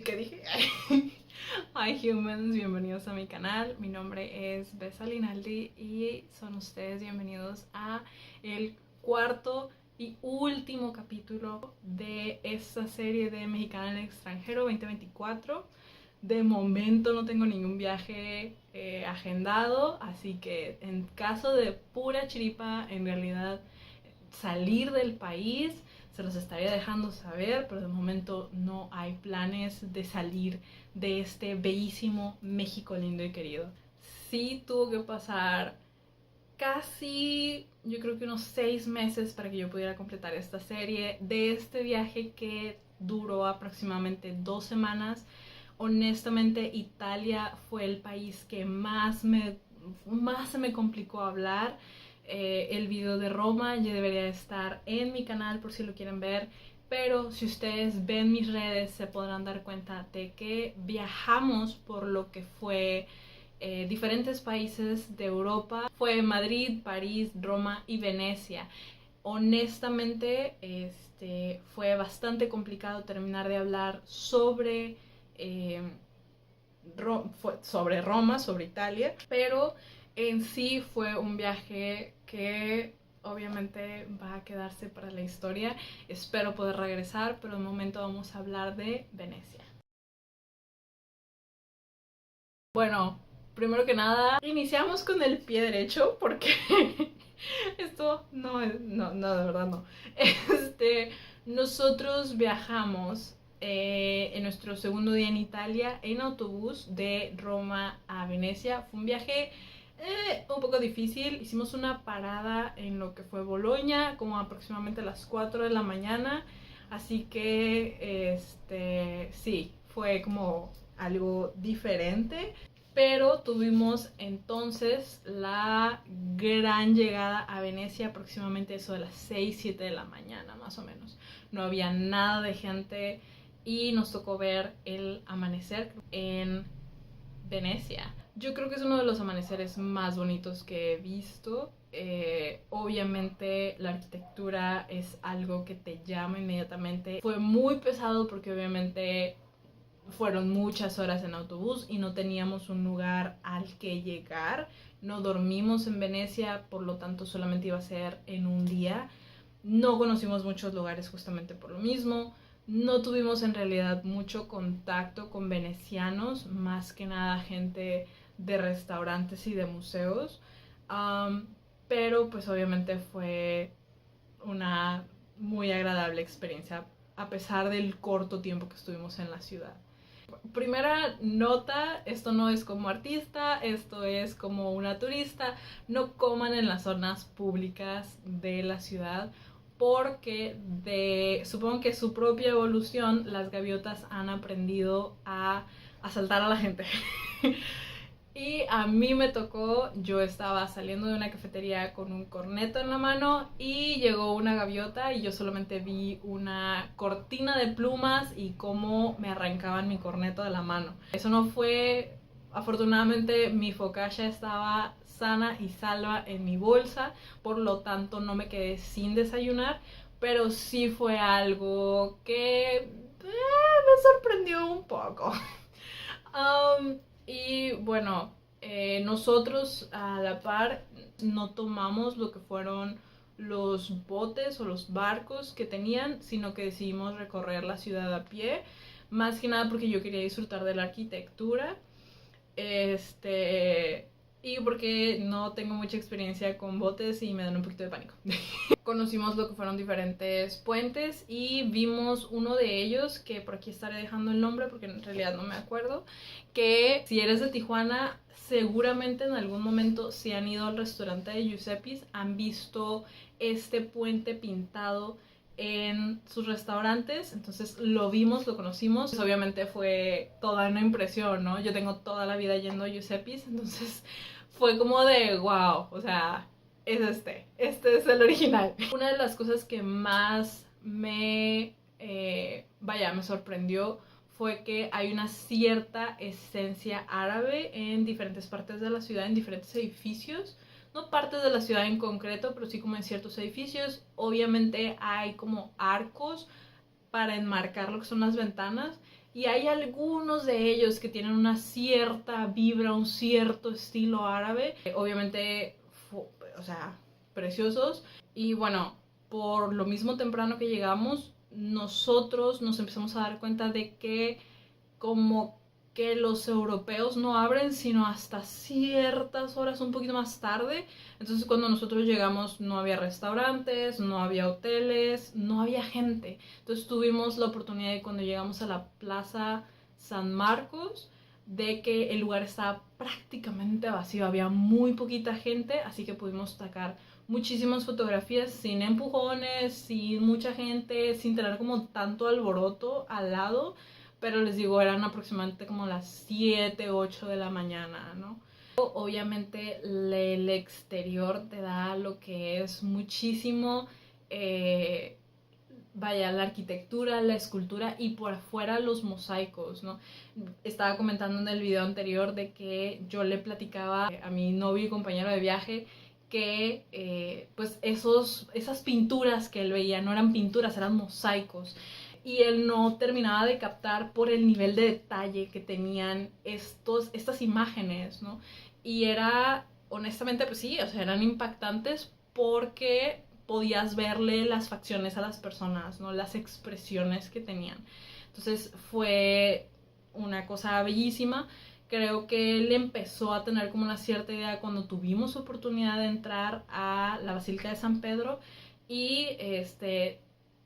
¿Qué dije? Hi humans, bienvenidos a mi canal. Mi nombre es Besa Linaldi y son ustedes bienvenidos a el cuarto y último capítulo de esta serie de Mexicana en el extranjero 2024. De momento no tengo ningún viaje agendado, así que en caso de pura chiripa, en realidad salir del país, se los estaría dejando saber, pero de momento no hay planes de salir de este bellísimo México lindo y querido. Sí tuvo que pasar casi, yo creo que unos 6 meses para que yo pudiera completar esta serie de este viaje que duró aproximadamente 2 semanas. Honestamente, Italia fue el país que más se me complicó hablar. El video de Roma ya debería estar en mi canal por si lo quieren ver, pero si ustedes ven mis redes se podrán dar cuenta de que viajamos por lo que fue diferentes países de Europa. Fue Madrid, París, Roma y Venecia. Honestamente, fue bastante complicado terminar de hablar eh, sobre Roma, sobre Italia, pero en sí fue un viaje que obviamente va a quedarse para la historia. Espero poder regresar, pero de momento vamos a hablar de Venecia. Bueno, primero que nada, iniciamos con el pie derecho porque esto no es, no, de verdad no. Nosotros viajamos en nuestro segundo día en Italia en autobús de Roma a Venecia. Fue un viaje un poco difícil. Hicimos una parada en lo que fue Boloña, como aproximadamente a las 4 de la mañana. Así que, sí, fue como algo diferente. Pero tuvimos entonces la gran llegada a Venecia aproximadamente eso de las 6 7 de la mañana más o menos. No había nada de gente y nos tocó ver el amanecer en Venecia. Yo creo que es uno de los amaneceres más bonitos que he visto. Obviamente la arquitectura es algo que te llama inmediatamente. Fue muy pesado porque obviamente fueron muchas horas en autobús y no teníamos un lugar al que llegar. No dormimos en Venecia, por lo tanto solamente iba a ser en un día. No conocimos muchos lugares justamente por lo mismo. No tuvimos en realidad mucho contacto con venecianos, más que nada gente de restaurantes y de museos. Um, pero pues obviamente fue una muy agradable experiencia a pesar del corto tiempo que estuvimos en la ciudad. Primera nota, esto no es como artista, esto es como una turista. No coman en las zonas públicas de la ciudad porque supongo que su propia evolución, las gaviotas han aprendido a asaltar a la gente. Y a mí me tocó, yo estaba saliendo de una cafetería con un corneto en la mano y llegó una gaviota y yo solamente vi una cortina de plumas y cómo me arrancaban mi corneto de la mano. Eso no fue, afortunadamente mi focaccia estaba sana y salva en mi bolsa, por lo tanto no me quedé sin desayunar, pero sí fue algo que me sorprendió un poco. Y bueno, nosotros a la par no tomamos lo que fueron los botes o los barcos que tenían, sino que decidimos recorrer la ciudad a pie, más que nada porque yo quería disfrutar de la arquitectura. Este, y porque no tengo mucha experiencia con botes y me dan un poquito de pánico. Conocimos lo que fueron diferentes puentes y vimos uno de ellos, que por aquí estaré dejando el nombre porque en realidad no me acuerdo, que si eres de Tijuana seguramente en algún momento si han ido al restaurante de Giuseppe's han visto este puente pintado en sus restaurantes. Entonces lo vimos, lo conocimos, pues obviamente fue toda una impresión, ¿no? Yo tengo toda la vida yendo a Giuseppe's, entonces fue como de wow, o sea, es este es el original. Una de las cosas que más me sorprendió fue que hay una cierta esencia árabe en diferentes partes de la ciudad, en diferentes edificios. No partes de la ciudad en concreto, pero sí como en ciertos edificios. Obviamente hay como arcos para enmarcar lo que son las ventanas. Y hay algunos de ellos que tienen una cierta vibra, un cierto estilo árabe. Obviamente, o sea, preciosos. Y bueno, por lo mismo temprano que llegamos, nosotros nos empezamos a dar cuenta de que como que los europeos no abren sino hasta ciertas horas, un poquito más tarde. Entonces cuando nosotros llegamos no había restaurantes, no había hoteles, no había gente. Entonces tuvimos la oportunidad de, cuando llegamos a la Plaza San Marcos, de que el lugar estaba prácticamente vacío, había muy poquita gente, así que pudimos sacar muchísimas fotografías sin empujones, sin mucha gente, sin tener como tanto alboroto al lado. Pero les digo, eran aproximadamente como las 7, 8 de la mañana, ¿no? Obviamente el exterior te da lo que es muchísimo, vaya, la arquitectura, la escultura y por afuera los mosaicos, ¿no? Estaba comentando en el video anterior de que yo le platicaba a mi novio y compañero de viaje que pues esas pinturas que él veía no eran pinturas, eran mosaicos. Y él no terminaba de captar por el nivel de detalle que tenían estas imágenes, ¿no? Y era, honestamente, pues sí, o sea, eran impactantes porque podías verle las facciones a las personas, ¿no? Las expresiones que tenían. Entonces fue una cosa bellísima. Creo que él empezó a tener como una cierta idea cuando tuvimos oportunidad de entrar a la Basílica de San Pedro y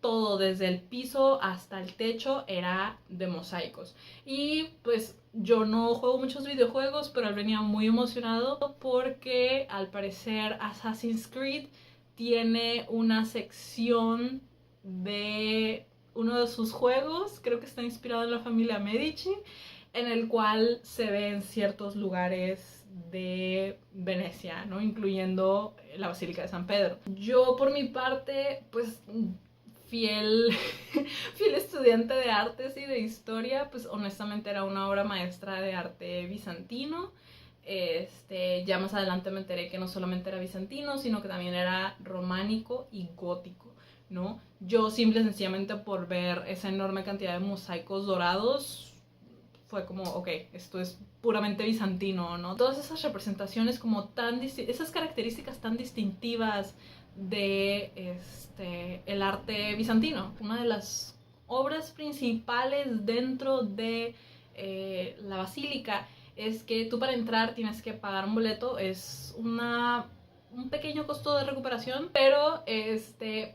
todo desde el piso hasta el techo era de mosaicos. Y pues yo no juego muchos videojuegos, pero él venía muy emocionado porque al parecer Assassin's Creed tiene una sección de uno de sus juegos, creo que está inspirado en la familia Medici, en el cual se ven ciertos lugares de Venecia, ¿no? Incluyendo la Basílica de San Pedro. Yo por mi parte, pues fiel, fiel estudiante de artes y de historia, pues honestamente era una obra maestra de arte bizantino. Ya más adelante me enteré que no solamente era bizantino, sino que también era románico y gótico, ¿no? Yo simple y sencillamente por ver esa enorme cantidad de mosaicos dorados fue como, ok, esto es puramente bizantino, ¿no? Todas esas representaciones como esas características tan distintivas de el arte bizantino. Una de las obras principales dentro de la basílica es que tú para entrar tienes que pagar un boleto, es un pequeño costo de recuperación, pero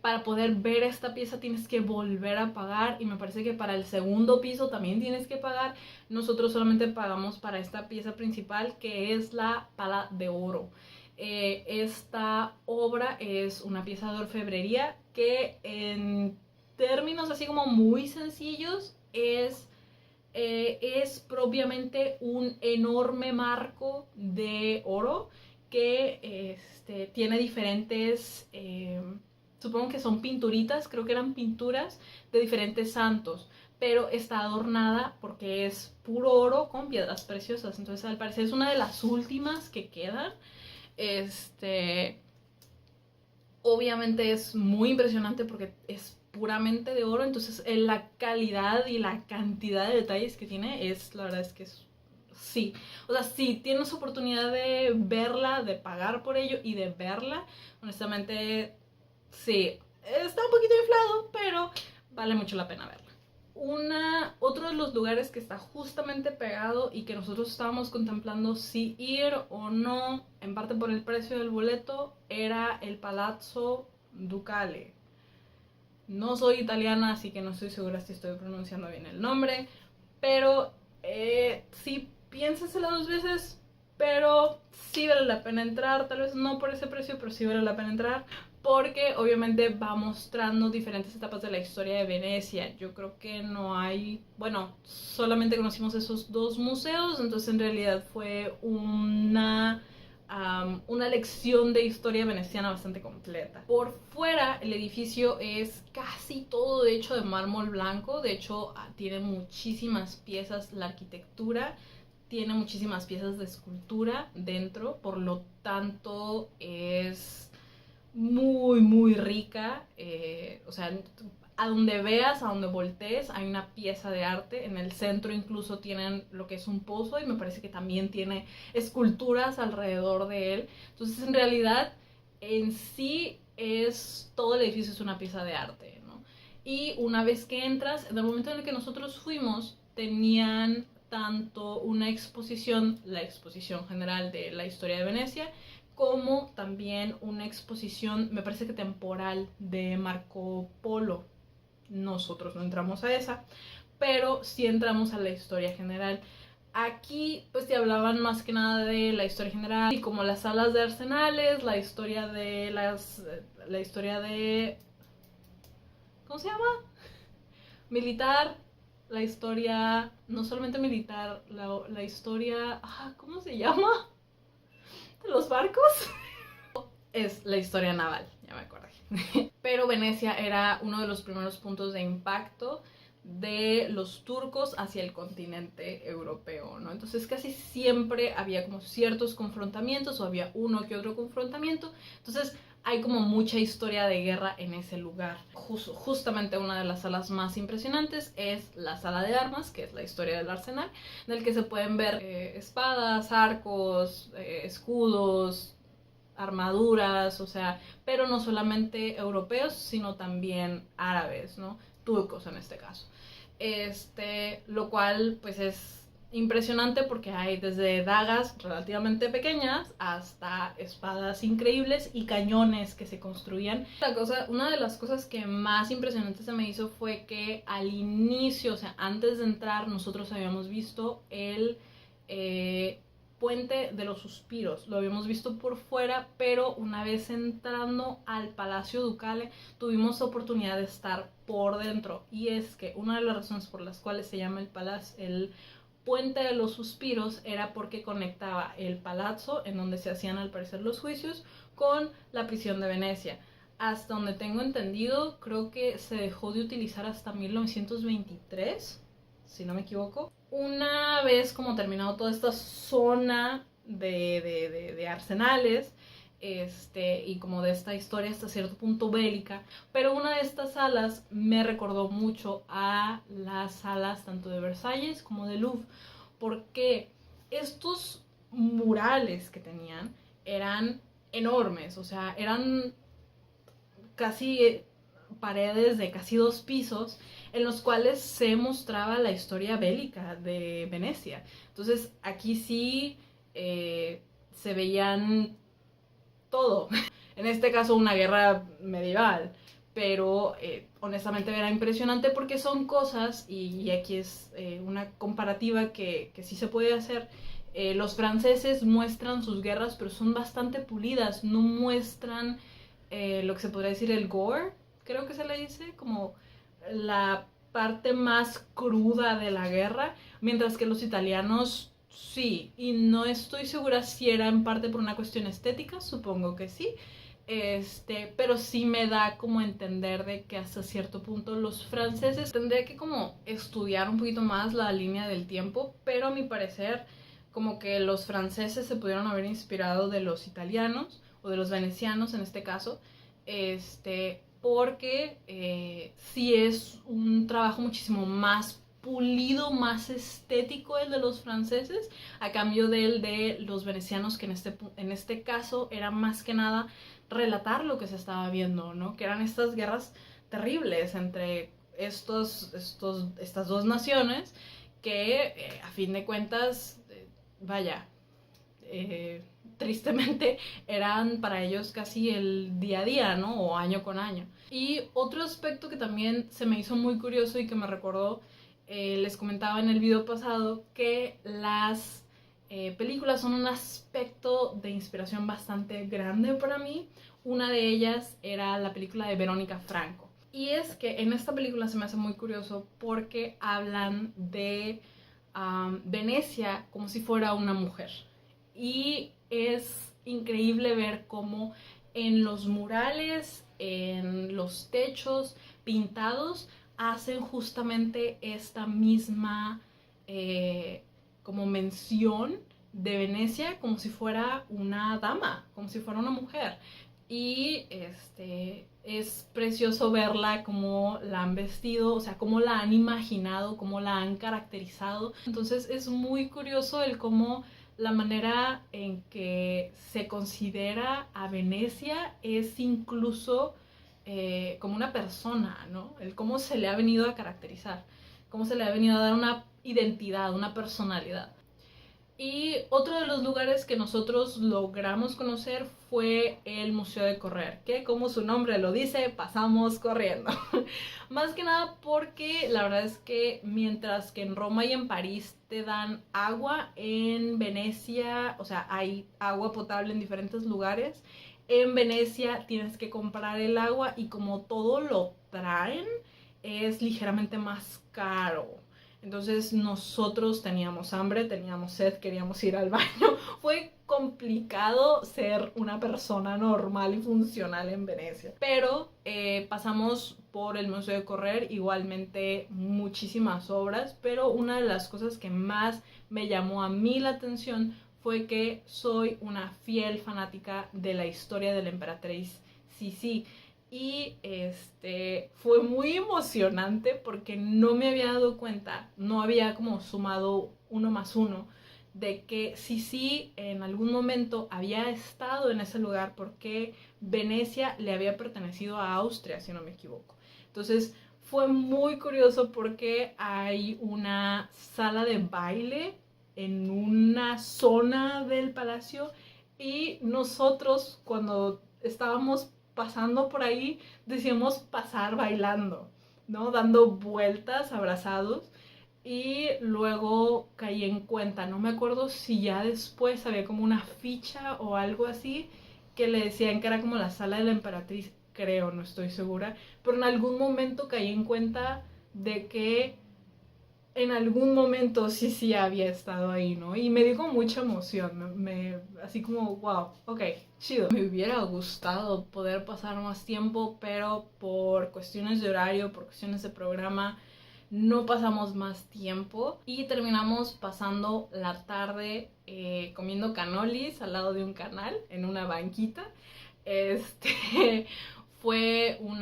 para poder ver esta pieza tienes que volver a pagar, y me parece que para el segundo piso también tienes que pagar. Nosotros solamente pagamos para esta pieza principal, que es la pala de oro. Esta obra es una pieza de orfebrería que, en términos así como muy sencillos, es propiamente un enorme marco de oro que tiene diferentes, supongo que son pinturitas, creo que eran pinturas de diferentes santos, pero está adornada porque es puro oro con piedras preciosas. Entonces al parecer es una de las últimas que quedan. Obviamente es muy impresionante porque es puramente de oro, entonces la calidad y la cantidad de detalles que tiene es, la verdad es que es, sí, o sea, si tienes oportunidad de verla, de pagar por ello y de verla, honestamente, sí, está un poquito inflado, pero vale mucho la pena verla. Otro de los lugares que está justamente pegado y que nosotros estábamos contemplando si ir o no, en parte por el precio del boleto, era el Palazzo Ducale. No soy italiana, así que no estoy segura si estoy pronunciando bien el nombre, pero sí, piénsensela dos veces, pero sí vale la pena entrar, tal vez no por ese precio, pero sí vale la pena entrar, porque obviamente va mostrando diferentes etapas de la historia de Venecia. Yo creo que no hay, bueno, solamente conocimos esos dos museos, entonces en realidad fue una lección de historia veneciana bastante completa. Por fuera el edificio es casi todo de hecho de mármol blanco, de hecho tiene muchísimas piezas, la arquitectura tiene muchísimas piezas de escultura dentro, por lo tanto es muy rica, o sea, a donde veas, a donde voltees, hay una pieza de arte. En el centro incluso tienen lo que es un pozo y me parece que también tiene esculturas alrededor de él. Entonces, en realidad, en sí todo el edificio es una pieza de arte, ¿no? Y una vez que entras, en el momento en el que nosotros fuimos, tenían tanto una exposición, la exposición general de la historia de Venecia, como también una exposición, me parece que temporal, de Marco Polo. Nosotros no entramos a esa, pero sí entramos a la historia general. Aquí pues te hablaban más que nada de la historia general y como las salas de arsenales, la historia de la historia de, ¿cómo se llama? Militar, la historia, no solamente militar, la historia, ¿cómo se llama? ¿De los barcos? Es la historia naval, ya me acordé. Pero Venecia era uno de los primeros puntos de impacto de los turcos hacia el continente europeo, ¿no? Entonces casi siempre había como ciertos confrontamientos o había uno que otro confrontamiento. Entonces hay como mucha historia de guerra en ese lugar. Justamente una de las salas más impresionantes es la sala de armas, que es la historia del arsenal, en el que se pueden ver espadas, arcos, escudos, armaduras, o sea, pero no solamente europeos, sino también árabes, ¿no? Turcos en este caso. Lo cual pues es impresionante porque hay desde dagas relativamente pequeñas hasta espadas increíbles y cañones que se construían. Una de las cosas que más impresionante se me hizo fue que al inicio, o sea, antes de entrar, nosotros habíamos visto el Puente de los Suspiros. Lo habíamos visto por fuera, pero una vez entrando al Palacio Ducale tuvimos oportunidad de estar por dentro. Y es que una de las razones por las cuales se llama el Puente de los Suspiros era porque conectaba el palazzo en donde se hacían al parecer los juicios con la prisión de Venecia. Hasta donde tengo entendido, creo que se dejó de utilizar hasta 1923, si no me equivoco. Una vez como terminado toda esta zona de arsenales, y como de esta historia hasta cierto punto bélica, pero una de estas salas me recordó mucho a las salas tanto de Versalles como de Louvre, porque estos murales que tenían eran enormes, o sea, eran casi paredes de casi 2 pisos en los cuales se mostraba la historia bélica de Venecia. Entonces aquí sí se veían todo. En este caso una guerra medieval, pero honestamente era impresionante porque son cosas, y aquí es una comparativa que sí se puede hacer. Los franceses muestran sus guerras, pero son bastante pulidas, no muestran lo que se podría decir el gore, creo que se le dice, como la parte más cruda de la guerra, mientras que los italianos sí, y no estoy segura si era en parte por una cuestión estética, supongo que sí, pero sí me da como entender de que hasta cierto punto los franceses tendría que como estudiar un poquito más la línea del tiempo, pero a mi parecer como que los franceses se pudieron haber inspirado de los italianos o de los venecianos en este caso, porque sí es un trabajo muchísimo más pulido, más estético el de los franceses, a cambio del de los venecianos, que en este caso era más que nada relatar lo que se estaba viendo, ¿no? Que eran estas guerras terribles entre estas dos naciones que a fin de cuentas, vaya, tristemente eran para ellos casi el día a día, ¿no? O año con año. Y otro aspecto que también se me hizo muy curioso y que me recordó, les comentaba en el video pasado, que las películas son un aspecto de inspiración bastante grande para mí. Una de ellas era la película de Verónica Franco. Y es que en esta película se me hace muy curioso porque hablan de Venecia como si fuera una mujer. Y es increíble ver cómo en los murales, en los techos pintados, hacen justamente esta misma como mención de Venecia como si fuera una dama, como si fuera una mujer. Y Es precioso verla, cómo la han vestido, o sea, cómo la han imaginado, cómo la han caracterizado. Entonces es muy curioso el cómo la manera en que se considera a Venecia es incluso como una persona, ¿no? El cómo se le ha venido a caracterizar, cómo se le ha venido a dar una identidad, una personalidad. Y otro de los lugares que nosotros logramos conocer fue el Museo de Correr, que como su nombre lo dice, pasamos corriendo. Más que nada porque la verdad es que mientras que en Roma y en París te dan agua, en Venecia, o sea, hay agua potable en diferentes lugares. En Venecia tienes que comprar el agua y como todo lo traen, es ligeramente más caro. Entonces nosotros teníamos hambre, teníamos sed, queríamos ir al baño. Fue complicado ser una persona normal y funcional en Venecia. Pero pasamos por el Museo de Correr, igualmente muchísimas obras, pero una de las cosas que más me llamó a mí la atención fue que soy una fiel fanática de la historia de la emperatriz Sisi. Y fue muy emocionante porque no me había dado cuenta, no había como sumado 1 más 1 de que Sisi en algún momento había estado en ese lugar porque Venecia le había pertenecido a Austria, si no me equivoco. Entonces fue muy curioso porque hay una sala de baile en una zona del palacio y nosotros cuando estábamos pasando por ahí, decíamos pasar bailando, ¿no? Dando vueltas, abrazados. Y luego caí en cuenta, no me acuerdo si ya después había como una ficha o algo así, que le decían que era como la sala de la emperatriz, creo, no estoy segura, pero en algún momento caí en cuenta de que en algún momento sí había estado ahí, ¿no? Y me dio como mucha emoción, así como, wow, ok, chido. Me hubiera gustado poder pasar más tiempo, pero por cuestiones de horario, por cuestiones de programa, no pasamos más tiempo y terminamos pasando la tarde comiendo canolis al lado de un canal, en una banquita. Fue un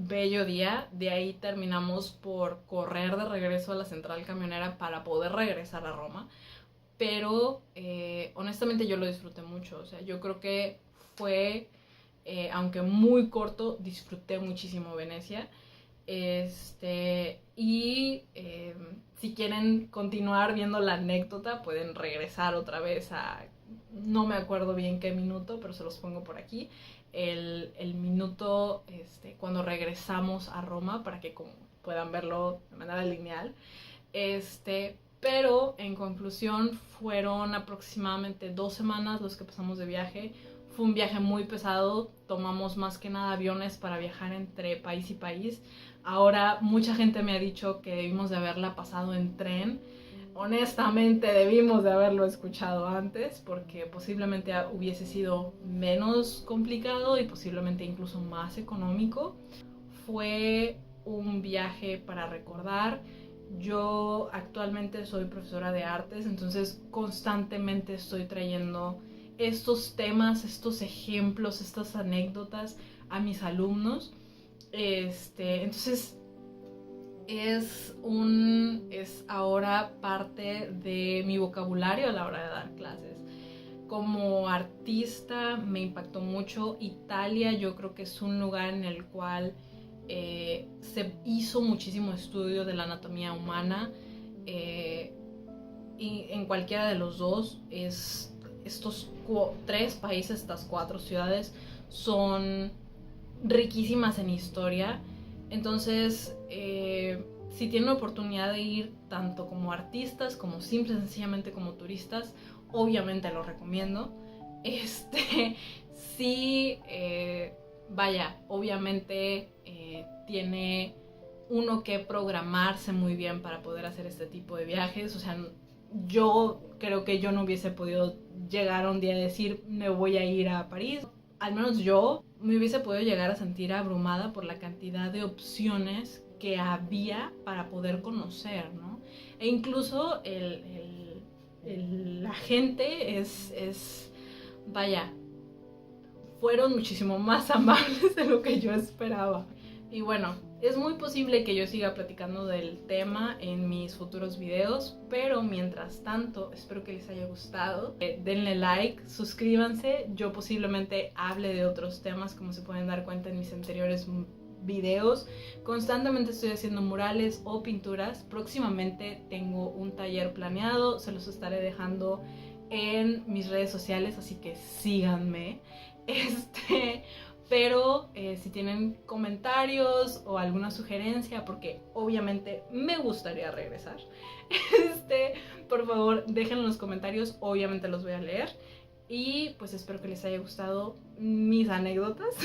bello día. De ahí terminamos por correr de regreso a la central camionera para poder regresar a Roma. Pero honestamente yo lo disfruté mucho. O sea, yo creo que fue, aunque muy corto, disfruté muchísimo Venecia. Y si quieren continuar viendo la anécdota, pueden regresar otra vez a, no me acuerdo bien qué minuto, pero se los pongo por aquí, el minuto cuando regresamos a Roma para que puedan verlo de manera lineal. Pero en conclusión fueron aproximadamente 2 semanas los que pasamos de viaje. Fue un viaje muy pesado, tomamos más que nada aviones para viajar entre país y país. Ahora mucha gente me ha dicho que debimos de haberla pasado en tren. Honestamente debimos de haberlo escuchado antes porque posiblemente hubiese sido menos complicado y posiblemente incluso más económico. Fue un viaje para recordar. Yo actualmente soy profesora de artes, entonces constantemente estoy trayendo estos temas, estos ejemplos, estas anécdotas a mis alumnos. Entonces es ahora parte de mi vocabulario a la hora de dar clases. Como artista me impactó mucho. Italia yo creo que es un lugar en el cual se hizo muchísimo estudio de la anatomía humana y en cualquiera de los dos estos 3 países, estas 4 ciudades son riquísimas en historia. Entonces si tienen la oportunidad de ir tanto como artistas como simple sencillamente como turistas, obviamente lo recomiendo. Sí, vaya, obviamente tiene uno que programarse muy bien para poder hacer este tipo de viajes. O sea, yo creo que yo no hubiese podido llegar un día a decir me voy a ir a París. Al menos yo me hubiese podido llegar a sentir abrumada por la cantidad de opciones que había para poder conocer, ¿no? E incluso la gente vaya, fueron muchísimo más amables de lo que yo esperaba. Y bueno, es muy posible que yo siga platicando del tema en mis futuros videos, pero mientras tanto, espero que les haya gustado. Denle like, suscríbanse. Yo posiblemente hable de otros temas, como se pueden dar cuenta en mis anteriores videos. Constantemente estoy haciendo murales o pinturas. Próximamente tengo un taller planeado, se los estaré dejando en mis redes sociales, así que síganme. Pero si tienen comentarios o alguna sugerencia, porque obviamente me gustaría regresar, por favor déjenlo en los comentarios, obviamente los voy a leer. Y pues espero que les haya gustado mis anécdotas.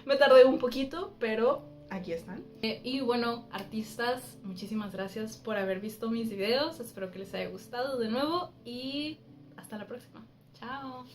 Me tardé un poquito, pero aquí están. Y bueno, artistas, muchísimas gracias por haber visto mis videos. Espero que les haya gustado de nuevo y hasta la próxima. Chao.